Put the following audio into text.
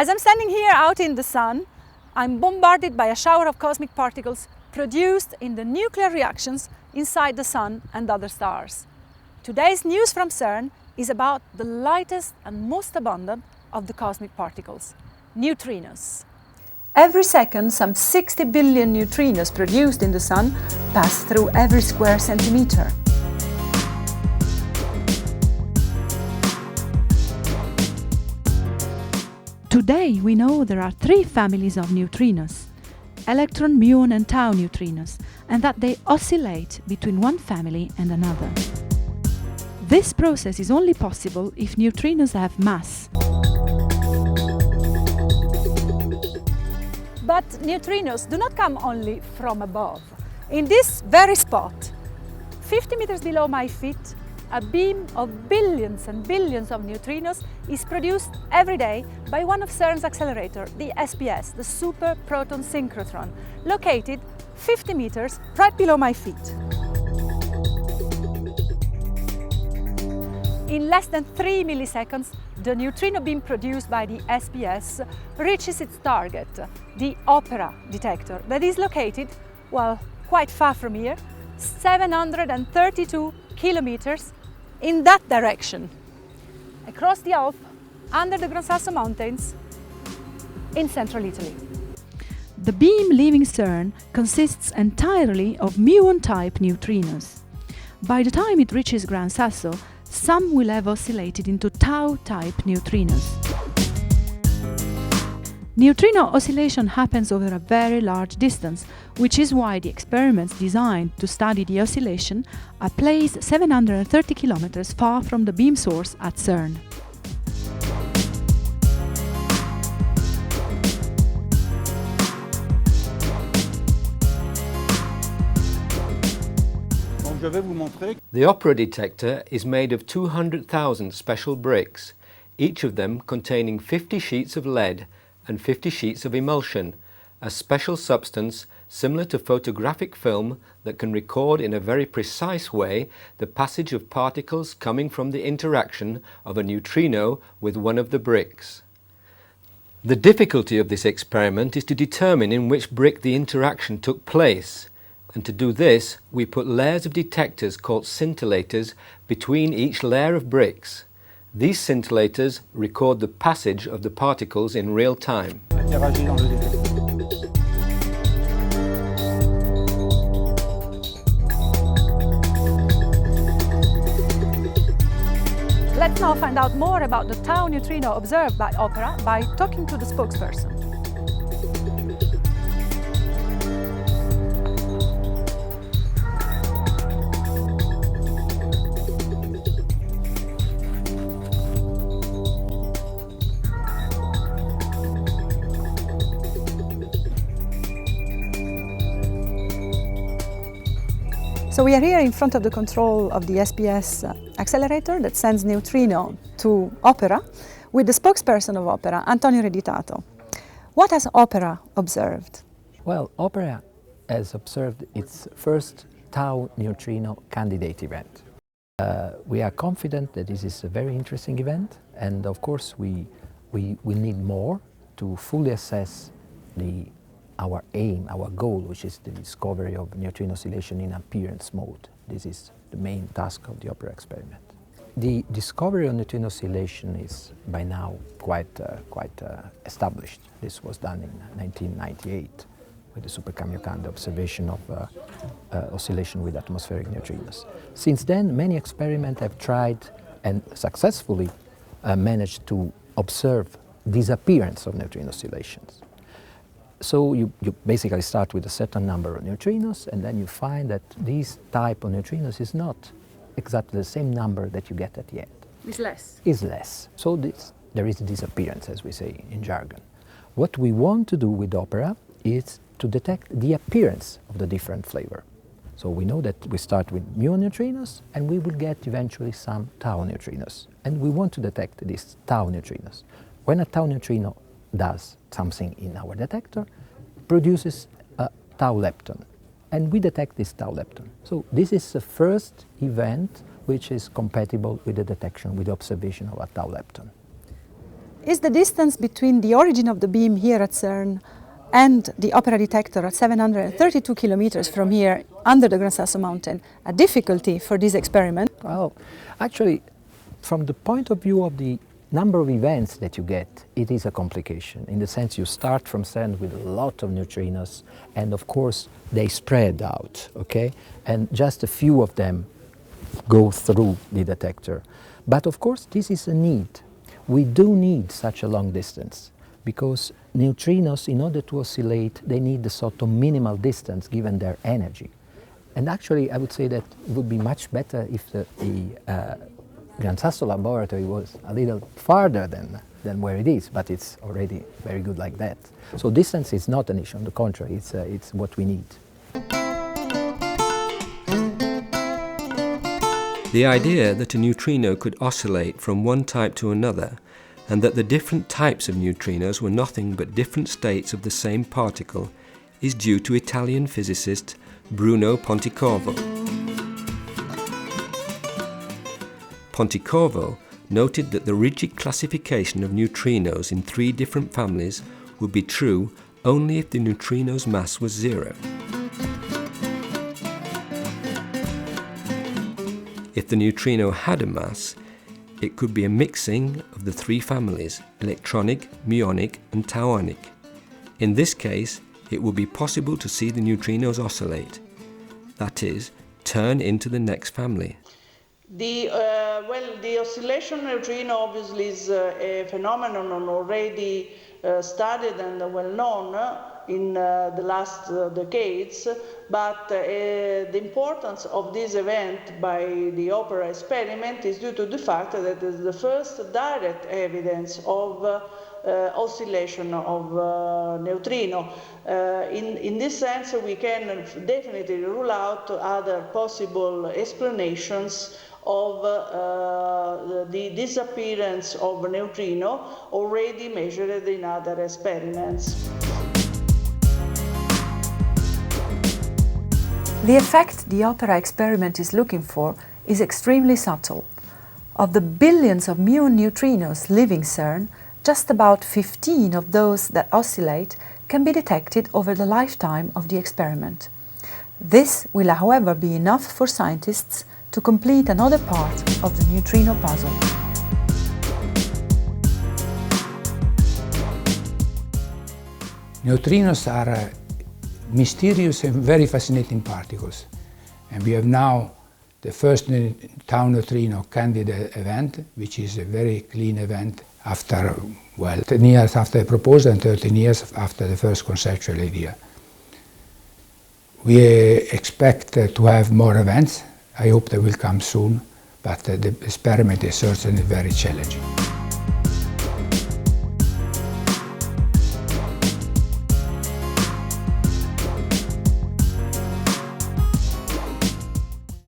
As I'm standing here out in the sun, I'm bombarded by a shower of cosmic particles produced in the nuclear reactions inside the sun and other stars. Today's news from CERN is about the lightest and most abundant of the cosmic particles, neutrinos. Every second, some 60 billion neutrinos produced in the sun pass through every square centimeter. Today we know there are three families of neutrinos: electron, muon and tau neutrinos, and that they oscillate between one family and another. This process is only possible if neutrinos have mass. But neutrinos do not come only from above. In this very spot, 50 meters below my feet, a beam of billions and billions of neutrinos is produced every day by one of CERN's accelerators, the SPS, the Super Proton Synchrotron, located 50 meters right below my feet. In less than 3 milliseconds, the neutrino beam produced by the SPS reaches its target, the Opera detector, that is located, well, quite far from here, 732 kilometers in that direction, across the Alps, under the Gran Sasso Mountains, in central Italy. The beam leaving CERN consists entirely of muon-type neutrinos. By the time it reaches Gran Sasso, some will have oscillated into tau-type neutrinos. Neutrino oscillation happens over a very large distance, which is why the experiments designed to study the oscillation are placed 730 kilometers far from the beam source at CERN. The Opera detector is made of 200,000 special bricks, each of them containing 50 sheets of lead and 50 sheets of emulsion, a special substance similar to photographic film that can record in a very precise way the passage of particles coming from the interaction of a neutrino with one of the bricks. The difficulty of this experiment is to determine in which brick the interaction took place, and to do this we put layers of detectors called scintillators between each layer of bricks. These scintillators record the passage of the particles in real time. Let's now find out more about the tau neutrino observed by Opera by talking to the spokesperson. So we are here in front of the control of the SPS accelerator that sends neutrino to Opera with the spokesperson of Opera, Antonio Reditato. What has Opera observed? Well, Opera has observed its first tau neutrino candidate event. We are confident that this is a very interesting event, and of course we need more to fully assess our aim, our goal, which is the discovery of neutrino oscillation in appearance mode. This is the main task of the Opera experiment. The discovery of neutrino oscillation is by now quite established. This was done in 1998 with the Super Kamiokande observation of oscillation with atmospheric neutrinos. Since then, many experiments have tried and successfully managed to observe disappearance of neutrino oscillations. So you basically start with a certain number of neutrinos, and then you find that this type of neutrinos is not exactly the same number that you get at the end. It's less. Is less. So there is disappearance, as we say in jargon. What we want to do with Opera is to detect the appearance of the different flavor. So we know that we start with muon neutrinos, and we will get eventually some tau neutrinos. And we want to detect these tau neutrinos. When a tau neutrino does something in our detector, produces a tau lepton, and we detect this tau lepton. So this is the first event which is compatible with the detection, with the observation of a tau lepton. is the distance between the origin of the beam here at CERN and the opera detector at 732 kilometers from here under the Gran Sasso mountain a difficulty for this experiment? Well, actually, from the point of view of the number of events that you get, it is a complication. In the sense you start from CERN with a lot of neutrinos, and of course they spread out, okay? And just a few of them go through the detector. But of course this is a need. We do need such a long distance, because neutrinos, in order to oscillate, they need a sort of minimal distance given their energy. And actually I would say that it would be much better if the Gran Sasso Laboratory was a little farther than where it is, but it's already very good like that. So distance is not an issue, on the contrary, it's what we need. The idea that a neutrino could oscillate from one type to another, and that the different types of neutrinos were nothing but different states of the same particle, is due to Italian physicist Bruno Pontecorvo. Pontecorvo noted that the rigid classification of neutrinos in 3 different families would be true only if the neutrino's mass was 0. If the neutrino had a mass, it could be a mixing of the 3 families, electronic, muonic and tauonic. In this case, it would be possible to see the neutrinos oscillate, that is, turn into the next family. The oscillation neutrino obviously is a phenomenon already studied and well known in the last decades, but the importance of this event by the opera experiment is due to the fact that it is the first direct evidence of oscillation of neutrino. In this sense, we can definitely rule out other possible explanations of the disappearance of neutrino already measured in other experiments. The effect the opera experiment is looking for is extremely subtle. Of the billions of muon neutrinos leaving CERN, just about 15 of those that oscillate can be detected over the lifetime of the experiment. This will, however, be enough for scientists to complete another part of the neutrino puzzle. Neutrinos are mysterious and very fascinating particles, and we have now the first tau neutrino candidate event, which is a very clean event after, well, 10 years after the proposal and 13 years after the first conceptual idea. We expect to have more events. I hope they will come soon, but the experiment is certainly very challenging.